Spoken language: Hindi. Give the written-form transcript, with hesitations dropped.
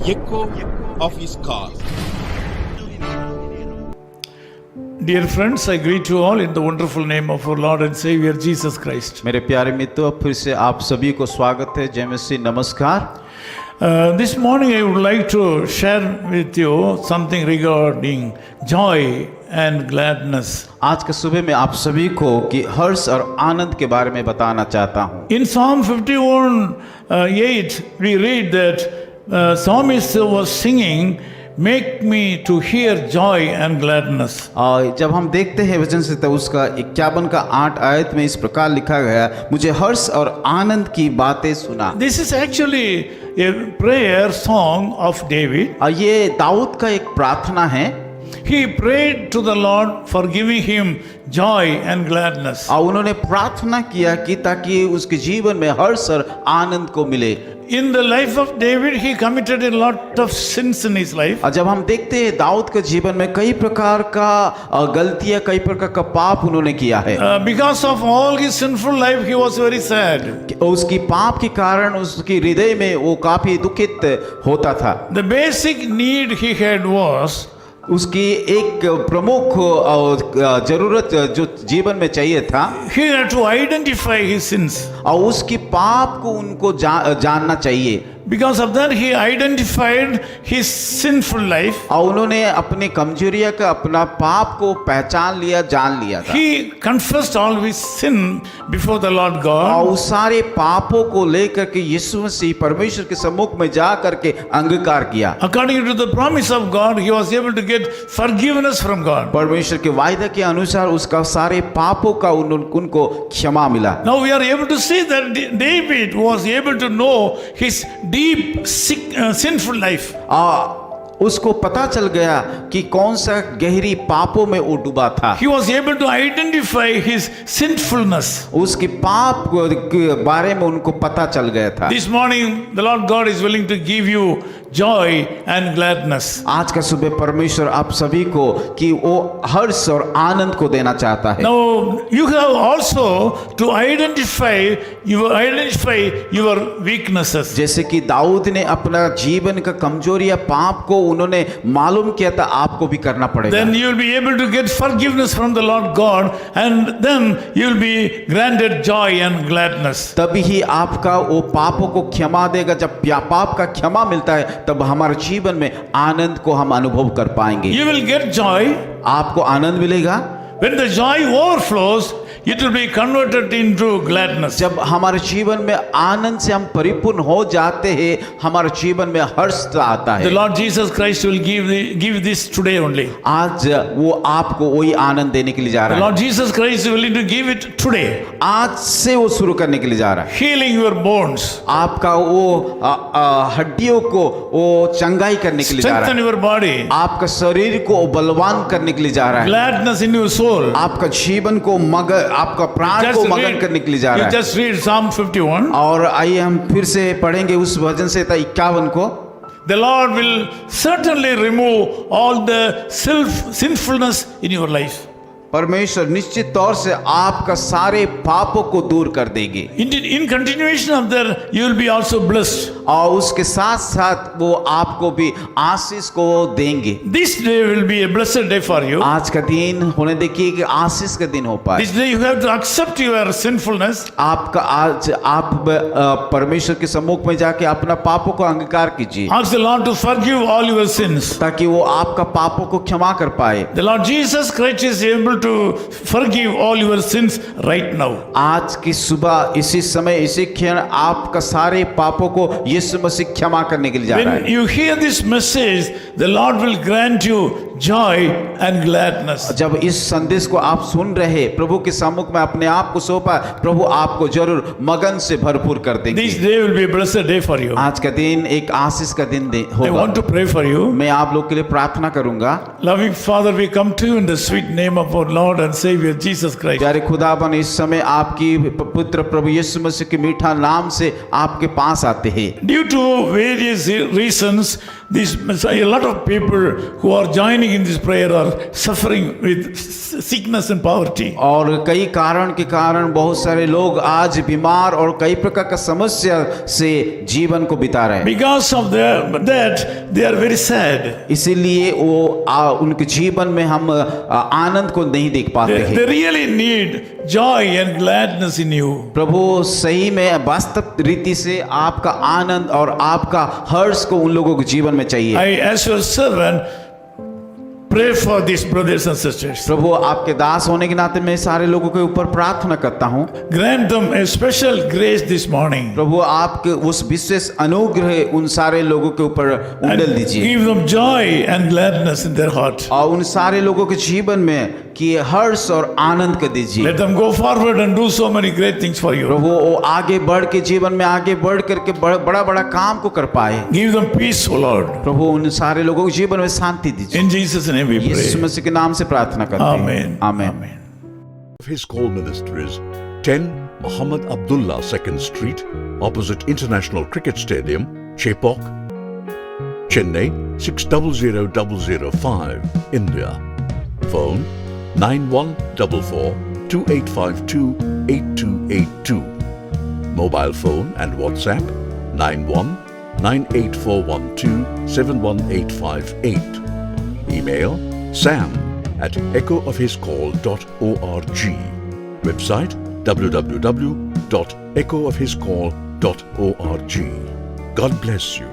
echo of his call. Dear friends, I greet you all in the wonderful name of our Lord and Savior Jesus Christ. मेरे प्यारे मित्रों, फिर से आप सभी को स्वागत है। जय मसीह, नमस्कार। This morning I would like to share with you something regarding joy and gladness. आज के सुबह में आप सभी को कि हर्ष और आनंद के बारे में बताना चाहता हूँ। In Psalm 51:8 we read that psalmist was singing, "Make me to hear joy and gladness." जब हम देखते हैं वचन से तो उसका 51 का 8 आयत में इस प्रकार लिखा गया, मुझे हर्ष और आनंद की बातें सुना। This is actually a prayer song of David. ये दाऊद का एक प्रार्थना है। He prayed to the Lord for giving him joy and gladness. और उन्होंने प्रार्थना किया कि ताकि उसके जीवन में हर्ष और आनंद को मिले। In the life of David, he committed a lot of sins in his life. और जब हम देखते हैं दाऊद के जीवन में कई प्रकार का गलतियां, कई प्रकार का पाप उन्होंने किया है। Because of all his sinful life, he was very sad. उसकी पाप के कारण उसकी हृदय में वो काफी दुखित होता था। The basic need he had was उसकी एक प्रमुख जरूरत जो जीवन में चाहिए था, he had to identify his sins. और उसकी पाप को उनको जानना चाहिए। Because of that, he identified his sinful life. और उन्होंने अपनी कमजोरियां का, अपना पाप को पहचान लिया, जान लिया था। He confessed all his sin before the Lord God. और उस सारे पापों को लेकर के यीशु मसीह परमेश्वर के सम्मुख में जा करके अंगीकार किया। According to the promise of God, he was able to get forgiveness from God. परमेश्वर के वायदा के अनुसार उसका सारे पापों का उनको क्षमा मिला। Now we are able to see that David was able to know his deep sinful life. उसको पता चल गया कि कौन सा गहरी पापों में वो डूबा था। He was able to identify his sinfulness. उसके पाप के बारे में उनको पता चल गया था। This morning the Lord God is willing to give you joy and gladness. आज का सुबह परमेश्वर आप सभी को कि वो हर्ष और आनंद को देना चाहता है। Now you have also to identify your weaknesses. जैसे कि दाऊद ने अपना जीवन का कमजोरियां, पाप को उन्होंने मालूम किया था, आपको भी करना पड़ेगा। Then you will be able to get forgiveness from the Lord God, and then you will be granted joy and gladness. तभी ही आपका वो पापों को क्षमा देगा। जब पाप का क्षमा मिलता है तब हमारे जीवन में आनंद को हम अनुभव कर पाएंगे। You will get joy. आपको आनंद मिलेगा। When the joy overflows, it will be converted into gladness. जब हमारे जीवन में आनंद से हम परिपूर्ण हो जाते हैं, हमारे जीवन में हर्ष आता The है। Lord Jesus Christ will give this today only. आज वो आपको वही आनंद देने के लिए जा The रहा है। Lord Jesus Christ is willing to give it today. आज से वो शुरू करने के लिए जा रहा है। Healing your bones. आपका वो हड्डियों को वो चंगाई करने के लिए जा रहा Strengthen है। your body. आपका शरीर को बलवान करने के लिए जा रहा है। Gladness in your soul. आपका जीवन को आपका प्राण को मगन करने के लिए जा रहा you है। just read Psalm 51. और आइए हम फिर से पढ़ेंगे उस वचन से 51 को। The Lord will certainly remove all the sinfulness in your life. परमेश्वर निश्चित तौर से आपका सारे पापों को दूर कर देंगे। In continuation of that, you will be also blessed. और उसके साथ साथ वो आपको भी आशीष को देंगे। This day will be a blessed day for you. आज का दिन होने देखिए कि आशीष का दिन हो पाए। This day you have to accept your sinfulness. आपका आज आप परमेश्वर के सम्मुख में जाके अपना पापों को अंगीकार कीजिए, Ask the Lord to forgive all your sins. ताकि वो आपका पापों को क्षमा कर पाए। The Lord Jesus Christ is able to forgive all your sins right now. आज की सुबह इसी समय इसी क्षण आपका सारे पापों को यीशु मसीह क्षमा करने के लिए जा रहा When है। you hear this message, the Lord will grant you joy and gladness. जब इस संदेश को आप सुन रहे, प्रभु के सम्मुख में अपने आप को सौंपा, प्रभु आपको जरूर मगन से भरपूर कर देंगे। This day will be a blessed day for you. आज का दिन एक आशीष का दिन I होगा। want to pray for you. मैं आप लोग के लिए प्रार्थना करूंगा। Loving Father, we come to you in the sweet name of our Lord and Savior Jesus Christ. प्यारे खुदाबन, इस समय आपकी पुत्र प्रभु यीशु मसीह के मीठा नाम से आपके पास आते हैं। Due to various reasons, a lot of people who are joining joining in this prayer are suffering with sickness and poverty. और कई कारण के कारण बहुत सारे लोग आज बीमार और कई प्रकार का समस्या से जीवन को बिता रहे हैं। Because of that, they are very sad. इसीलिए वो उनके जीवन में हम आनंद को नहीं देख पाते They हैं। really need joy and gladness in you. प्रभु सही में वास्तव रीति से आपका आनंद और आपका हर्ष को उन लोगों के जीवन में चाहिए। I, as your servant, pray for these brothers and sisters. प्रभु आपके दास होने के नाते मैं सारे लोगों के ऊपर प्रार्थना करता हूँ। Grant them a special grace this morning. प्रभु आपके उस विशेष अनुग्रह उन सारे लोगों के ऊपर उंडेल दीजिए Give them joy and gladness in their heart. और उन सारे लोगों के जीवन में कि हर्ष और आनंद को दीजिए। Let them go forward and do so many great things for you. प्रभु वो आगे बढ़ के जीवन में आगे बढ़ करके बड़ा बड़ा काम को कर पाए। Give them peace, O Lord. प्रभु उन सारे लोगों के जीवन में शांति दीजिए। In Jesus' name we Yeshu pray. मसीह के नाम से प्रार्थना करते हैं। Amen. आमीन। Amen. His call ministries 10 Muhammad Abdullah 2nd Street, opposite International Cricket Stadium, Chepauk, Chennai 600005, India. Phone 9144 2852 8282. Mobile phone and WhatsApp 91 98412 71858. Email sam@echoofhiscall.org. Website www.echoofhiscall.org. God bless you.